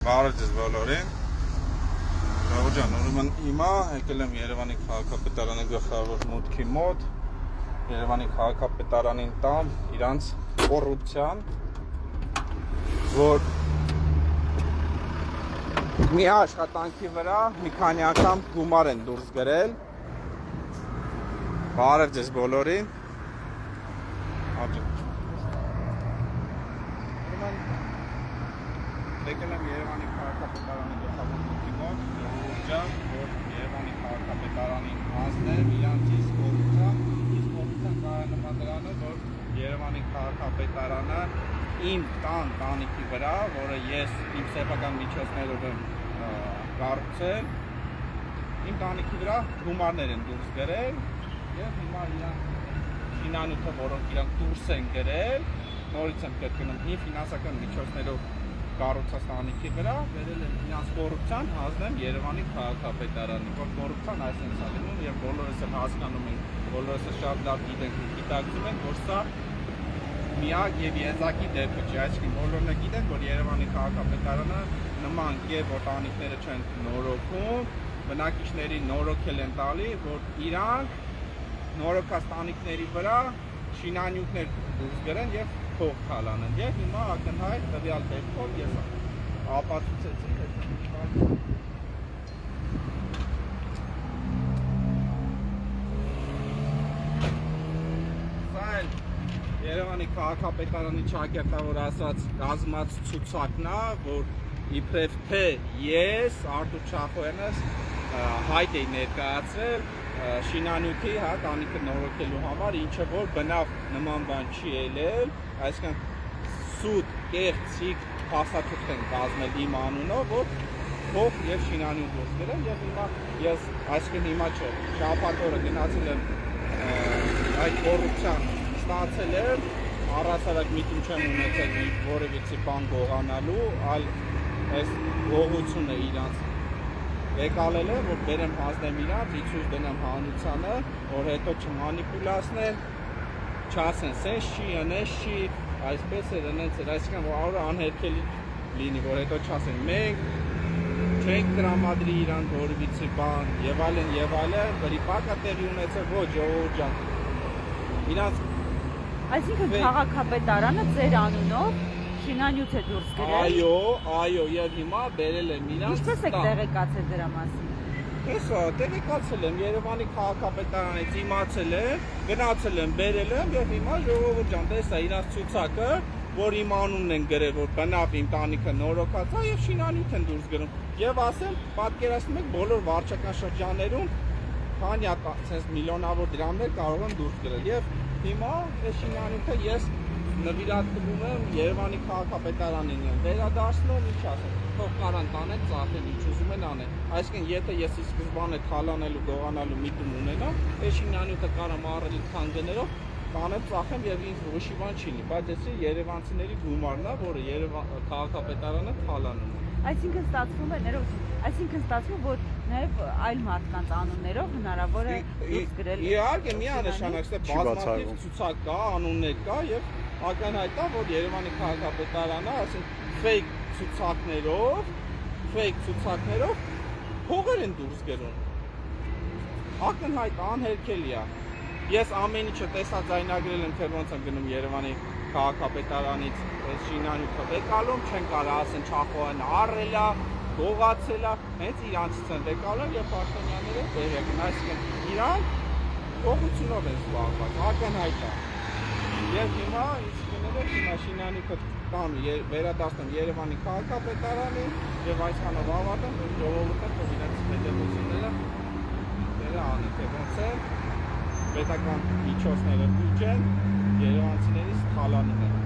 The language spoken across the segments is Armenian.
Բարոյցս բոլորին։ Լավոջան, ուրեմն հիմա եկել եմ Երևանի քաղաքապետարանի գլխավոր մուտքի մոտ, Երևանի քաղաքապետարանին տամ իրանց կոռուպցիան, որ մի աշխատանքի վրա մի քանի անգամ գումար են դուրս գրել։ Բարև ձեզ բոլորին։ Եկել եմ Երևանի քաղաքապետարանի գլխավոր մուտքի մոտ, ժողովուրդ, որ Երևանի քաղաքապետարանին հանձնեմ իրանց իսկ կոռուպցիան կայանալու դրանով, որ Երևանի քաղաքապետարանը իմ տանիքի վրա, որը ես իմ սեփական միջոցներով եմ կառուցել, իմ տանիքի վրա գումարներ են դուրս գրել եւ հիմա իրանք ֆինանսը, որոնք իրանք դուրս են գրել, նորից եմ կրկնում, իմ ֆինանսական միջոցներով կառուցած տանիքի վրա վերել են իրանց կոռուպցիան հանձնեմ Երևանի քաղաքապետարանի, որ կոռուպցիան այսպես է լինում եւ բոլորս էլ հասկանում ենք, բոլորս էլ շատ լավ գիտենք ու գիտակցում ենք, որ սա միակ եւ եզակի դեպքը չէ, այսինքն բոլորն էլ գիտեն, որ Երևանի քաղաքապետարանը նման եւ որ տանիքները չեն նորոգում, բնակիչների նորոգել են տալի, որ իրանք նորոգած տանիքների վրա շինանյութեր դուրս գրեն եւ փող քալանեն եւ հիմա ակնհայտ տվյալ դեպքով ես ապացուցեցի սա Երևանի քաղաքապետարանի ճակերտավոր ասած ռազմած ցուցակն է, որ իբրև թե ես Արտուր Չախոյանս հայտ էի ներկայացրել շինանյութի տանիքը նորոգելու համար, ինչը որ բնավ նման բան չի ելել, այսինքն սուտ, կեղծիք փաստաթուղթ են կազմել իմ անունով, որ փող եւ շինանյութ դուրս գրել եւ հիմա ես այսինքն հիմա չէ, շաբաթ օրը գնացել եմ այդ կոռուպցիան ստացել եմ, առհասարակ միտում չեմ ունեցել որևիցե բան գողանալու, այլ այս գողությունը իրանց եկալել է, որ բերեմ հանձնեմ իրանց, իցուց դնեմ հանրությանը, որ հետո չմանիպուլացնեն, չասեն սենց չի, ընես չի, այսպես էր, ընենց էր, այսինքն որ անհերքելի լինի, որ հետո չասեն մենք չենք տրամադրի իրանք որևիցե բան, եւ այլն, վրիպակա տեղի ունեցել, ոչ ժողովուրդ ջան, իրանց այսինքն քաղաքապետարանը ձեր անունով շինանյութ է դուրս գրել։ Այո, եւ հիմա բերել եմ իրանց։ Ինչպես եք տեղեկացել դրա մասին։ Հեսա, տեղեկացել եմ Երևանի քաղաքապետարանից իմացել եմ, գնացել եմ, բերել եմ եւ հիմա ժողովուրդ ջան, տեսա իրանց ցուցակը, որ իմ անունն են գրել, որ բնավ իմ տանիքը նորոգած է եւ շինանյութ են դուրս գրում։ Եվ ասեմ, պատկերացնում եք բոլոր վարչական շրջաններում քանի sense միլիոնավոր դրամներ կարող են դուրս գրել եւ հիմա այս շինանյութը ես նվիրատվում եմ Երևանի քաղաքապետարանին եմ վերադարձնում, ինչ ասեմ, թող կարան տանեն, ծախեն, ինչ ուզում են անեն։ Այսինքն եթե ես ի սկզբանե թալանելու, գողանալու միտում ունենամ, այս շինանյութը կարամ առել քանգներով, տանեմ, ծախեմ եւ ինձ ոչի բան չի լինի, բայց էսի երևանցիների գումարն է, որը քաղաքապետարանը թալանում է։ Այսինքն ստացվում է որ նաև այլ մարդկանց անուններով հնարավոր է դուրս գրել։ Իհարկե, միանշանակ է բազմաթիվ ցուցակ կա, անուններ կա եւ ակնհայտ է, որ Երևանի քաղաքապետարանը, այսինքն ֆեյք ցուցակներով փողեր են դուրս գրում։ Ակնհայտ անհերքելի է։ Ես ամեն ինչը տեսա ձայնագրել եմ, թե ոնց եմ գնում Երևանի քաղաքապետարանից շինանյութը եկալում, չեն կարող ասեն Չախոյան առել է, գողացել է, հենց իրանցից են եկալում եւ պաշտոնյաները տեղեկ են, այսինքն իրանք գողությունով են զբաղված, ակնհայտ է։ Եվ հիմա հիմա շինանյութը տան վերադարձնում Երևանի քաղաքապետարանին եւ այսքանով ավարտեմ, որ ժողովուրդը թող իրենց հետևությունները անի, թե ոնց է պետական միջոցները բյուջեն երևանցիներից թալանում են։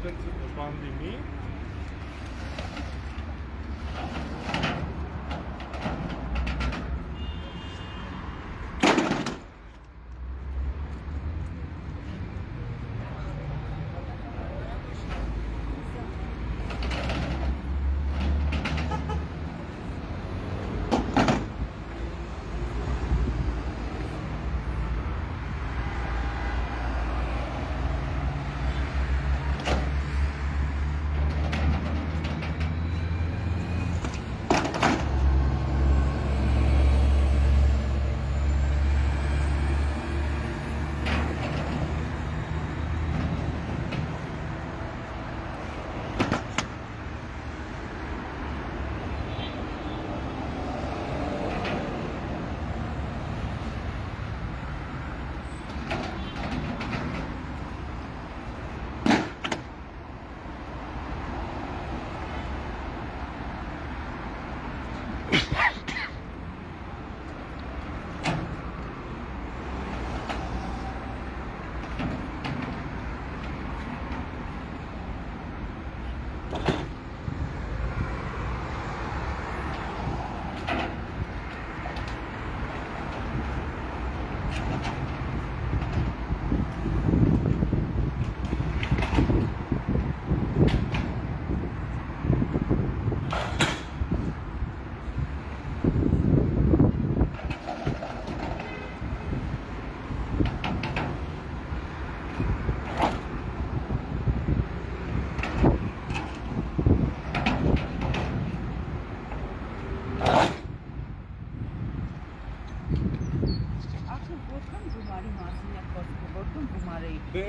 դենցը բանդիմի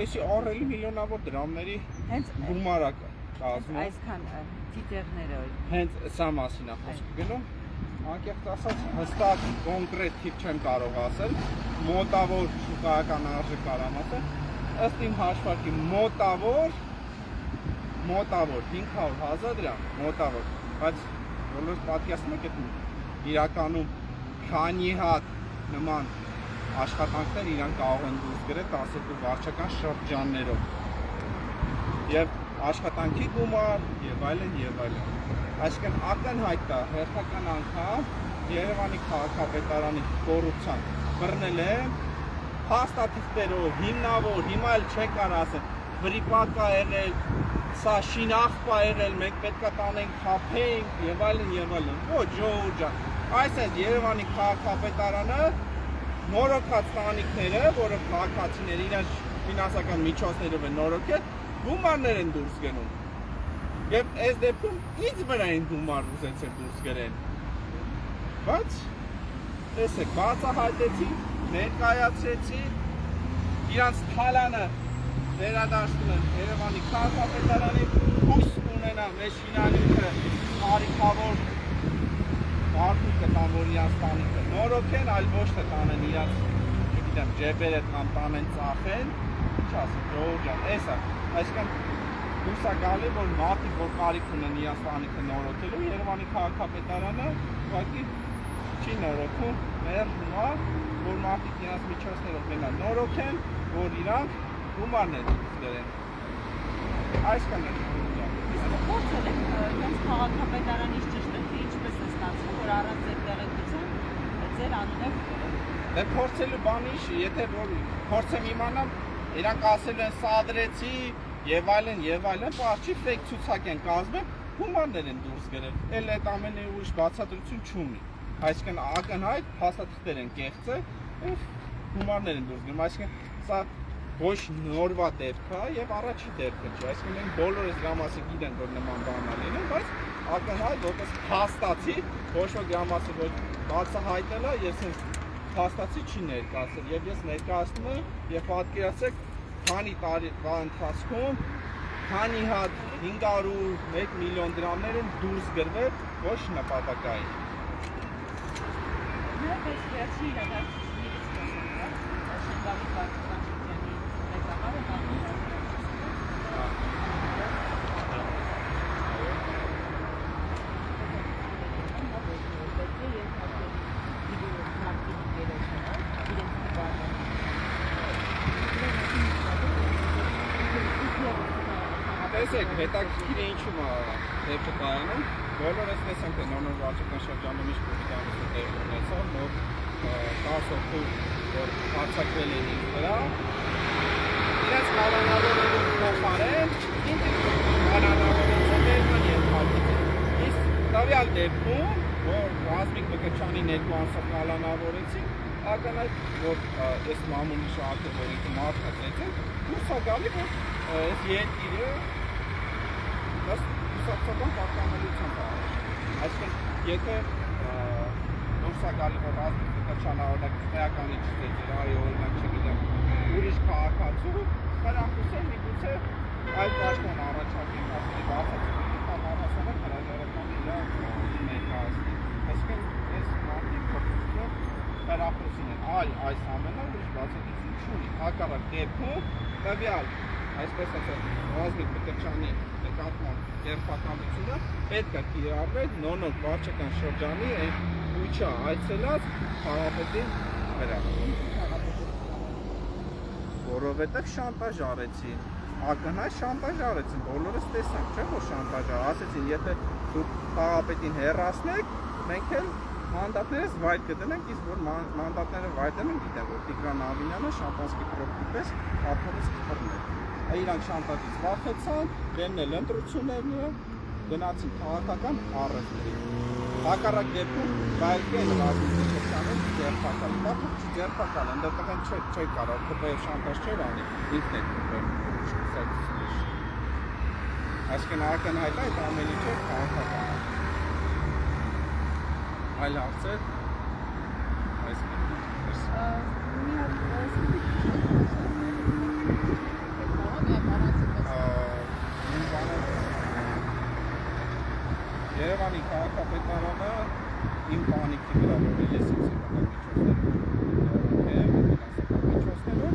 Էսի առելի միլիոնավոր դրամների գումար է կազմում։ Այսքան ծիծեղները հենց սա մասին է խոսքը գնում։ Անկեղծ ասած հստակ կոնկրետ թիվ չեմ կարող ասել, մոտավոր շուկայական արժեք կարամ ասել, ըստ իմ հաշվարկի մոտավոր 500,000 դրամ, մոտավոր, բայց բոլոր պատկերացնում եք այդ իրականում քանի հատ նման աշխատանքներ իրան կարող են դուրս գրել 12 վարչական շրջաններով եւ աշխատանքի գումար եւ այլն եւ այլն։ Այսինքն ակնհայտ է հերթական անգամ Երևանի քաղաքապետարանի կոռուպցիան բռնել է փաստաթղթերով հիմնավոր, հիմա էլ չեն կարող ասել վրիպակ է եղել, սա շինախպ է եղել, մենք պետք է տանենք խափենք եւ այլն եւ այլն։ Ոչ ժողովուրդ ջան, այսպես Երևանի քաղաքապետարանը նորոգած տանիքները, որը քաղաքացիները իրենց ֆինանսական միջոցներով են նորոգել, գումարներ են դուրս գնում։ Եվ այս դեպքում ինձ վրա են գումար ուզեցել դուրս գրեն։ Բայց տեսեք, բացահայտեցի, ներկայացրեցի, իրանց թալանը վերադարձնում են Երևանի քաղաքապետարանի, հույս ունենա մեր շինանյութը տարիքավոր մարդուկը տան, որ իրանց տանիքը նորոգեն, այլ ոչ թե տանեն իրանց, չգիտեմ, ջեբերը տանեն ծախեն, ինչ ասեմ, ժողովուրդ ջան, էս է, այսինքն դուրս է գալի, որ մարդիկ, որ կարիք ունեն իրանց տանիքը նորոգելու, Երևանի քաղաքապետարանը ուղղակի չի նորոգում, մերժում, որ մարդիկ իրանց միջոցներով գնան նորոգեն, որ իրանք գումարներ դրեն։ Այսքան է ժողովուրդ ջան։ Իսկ փորձել եք հենց քաղաքապետարանից ճշտել, թե ինչպես է ստացվում, որ առանց ձեր տեղեկության ձեր անունը Դե փորձելու բան ինչ, եթե որ փորձեմ իմանամ, իրանք ասելու են սադրեցի եւ այլն, պարզի ֆեյք ցուցակ են կազմել, գումարներ են դուրս գրել։ Էլ այդ ամենը ուրիշ բացատրություն չունի։ Այսինքն ակնհայտ փաստաթղթեր են կեղծել եւ գումարներ են դուրս գրում։ Այսինքն սա ոչ նորվա դեպք է եւ առաջի դեպքը չէ։ Այսինքն մենք բոլորս գամասը գիտենք, որ նման բան է լինում, բայց ակնհայտ որպես փաստացի ոչ ոք գամասը ոչ բացահայտել է եւ sense փաստացի չի ներկայացել եւ ես ներկայացնում եմ եւ պատկերացրեք քանի տարվա ընթացքում քանի հատ 501 միլիոն դրամներ են դուրս գրվել ոչ նպատակային։ Մենք այս վերջի իրադարձություններից խոսենք, Շենգավի վարչական շրջանի ղեկավարը հանդիպել տեսեք, հետաքրքիր է ինչու՞մ է դեպքը կայանում։ Բոլորս տեսանք, թե նոր վարչական շրջանում ինչ պոլիտիկայություն տեղի ունեցավ, նոր 10 հոգու, որ հարձակվել են ինձ վրա։ Իրենց կանոնավորելու փոխարեն ինձ կանոնավորեցին Երևան ենթարկեցին։ Իսկ տվյալ դեպքում, որ Ռազմիկ Մկրտչյանի ներկու անձով կանոնավորեցին, ակնհայտ, որ այս մամուլի շահը, որ ինքը մարդկացեցին, դուրս է գալի, որ այս երկիրը կուսակցական պարտավորությամբ է։ Այսինքն, եթե դուրս է գալի, որ Ռազմիկ Մկրտչյանը օրինակ էականի չծեծեր, այ օրինակ չգիտեմ, ուրիշ քաղաքացու, հրախուսել միգուցե այլ պաշտոն առաջարկի մասի բացացի համառասանը հրաժարական իր ներկայացնի։ Այսինքն, այս մարդիկ փոխություն հրախուսին են, այլ այս ամենը ուրիշ բացատրություն չունի։ Հակառակ դեպքում տվյալ, այսպես ասած, Ռազմիկ Մկրտչյանի նկատմամբ ձերբակալությունը պետք է կիրառվեր նոր վարչական շրջանի ուղղիչը այցելած քաղաքապետի վրա։ Որովհետև շանտաժ արեցին, ակնհայտ շանտաժ արեցին, բոլորս տեսանք, չէ՞ որ շանտաժ ասեցին, եթե դուք քաղաքապետին հեռացնեք, մենք էլ մանդատներս վայր կդնենք, իսկ որ մանդատները վայր դնենք, գիտեմ, որ Տիգրան Ավինյանը շամպանսկի պրոբի պես աթորից կփռներ։ Իրանք շանտաժից վախեցան, դեմնել ընտրությունները, գնացին քաղաքական առևտրի։ Հակառակ դեպքում վայրկի են Ռազմիկ Մկրտչյանին ձերբակալ, բացում չձերբակալ, ընդդեմ չի կարող, ԿՊ-ով շանտաժ չէր անի, ինքն է ԿՊ-ով շքսացուցիչ։ Այսինքն ակնհայտ է այդ ամեն ինչը քաղաքական է։ Այլ հարցեր։ Այս Երևանի քաղաքապետարանը իմ պանիկի վրա, որ ես ինձ միջոցներով,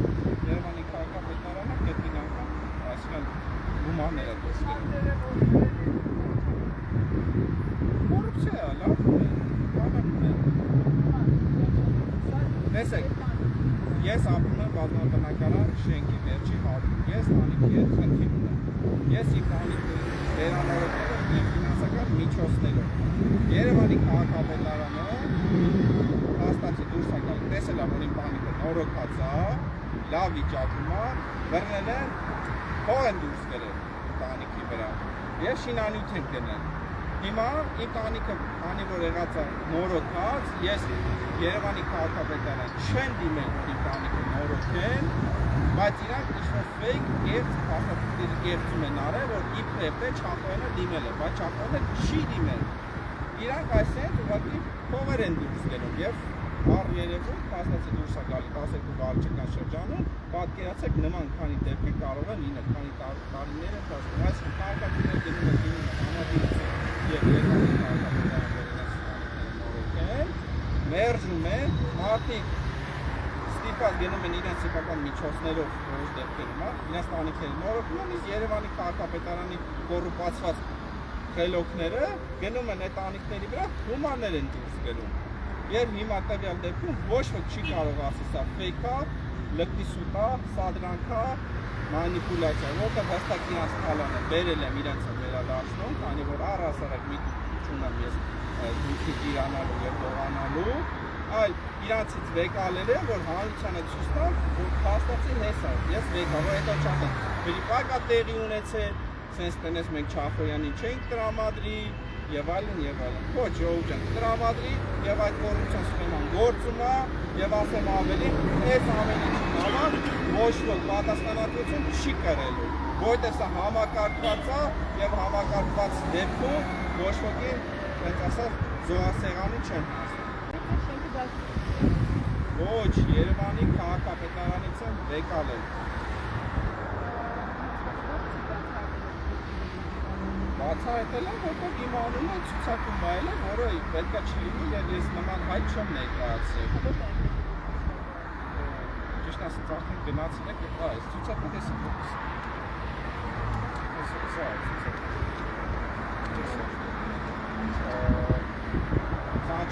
Երևանի քաղաքապետարանը կետին անգամ, այսինքն գումարները դոսկել։ Կոռուպցիա է, լավ է։ Տեսեք, ես ապրում եմ բազմաբնակարան շենքի վերջի հարում, ես տանիքի հետ խնդիր ունեմ, ես իմ տանիքի վերանորոգները իմ ֆինանսական միջոցներով, Երևանի քաղաքապետարանը հաստատի դուրս է գալի, տեսել է, որ իմ տանիքը նորոգած է, լավ վիճակում է, բռնել են, փող են դուրս գրել տանիքի վրա և շինանյութ են գնել։ Հիմա իմ տանիքը, քանի որ եղած է նորոգած, ես Երևանի քաղաքապետարան չեն դիմել իմ տանիքը նորոգեն, բայց իրանք ինչ-որ fake կեղծում են արել, որ իբրև թե Չապոյանը դիմել է, բայց Չապոյանը չի դիմել։ Իրանք այսինքն ուղղակի փողեր են դուրս գնում և առ երևույթ փաստացի դուրս է գալի 12 վարչական շրջանում, պատկերացեք նման քանի դեպքեր կարող են լինել, քանի տարիներ են տասում, այսինքն քաղաքացիները գնում են համադրություն և Երևանի քաղաքապետարան մերժում են, մարդիկ ստիպված գնում են իրենց սեփական միջոցներով որոշ դեպքերում, իրենց տանիքների նորոգում են, իսկ Երևանի քաղաքապետարանի կոռուպացված խելոքները գնում են այդ տանիքների վրա գումարներ են դուրս գնում։ Եվ հիմա տվյալ դեպքում ոչ ոք չի կարող ասել սա fake է, լկտի սուտ է, սադրանք է, մանիպուլյացիա, որտեղ հստակ իրենց թալանը բերել եմ իրենց վերադարձնում, քանի որ առհասարակ մի չունեմ ես դուքի իրանալու և դողանալու, այլ իրանցից վեկալել են, որ հանրությանը ցույց տան, որ փաստացի հես է, ես վեկա, որ հետո չատեն, վերիպակա տեղի ունեցել, սենց տնես մենք Չախոյանին չենք տրամադրի, և այլն, ոչ ժողով ջան, տրամադրի և այդ կոռուպցիոն սխեման գործում է և ասեմ ավելի, այս ամեն ինչի համար ոչ ոք պատասխանատվություն չի կրելու, որտեղ սա համակարգված է և համակարգված դեպքում ոչ ոքի, հենց ասած, զոհասեղանի չեն հասնում։ Ոչ, Երևանի քաղաքապետարանից են վեկալել։ Բացահայտել են, որտեղ իմանում են ցուցակում բայել են, որը պետք է չլինի և ես նման հայտ չեմ ներկայացրել։ Ճիշտ ասած արդեն գնացել եք, այս ցուցակը տեսեք ո՞պես։ Սա է ցուցակը։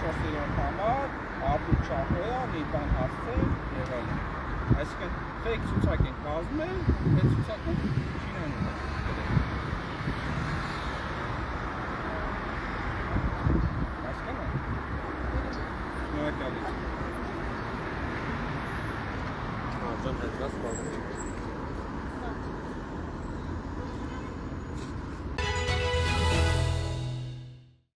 24-րդ համար, Արտուր Չախոյան, մի բան հասցել և այլն։ Այսինքն fake ցուցակ են կազմել, այդ ցուցակը չի նայում։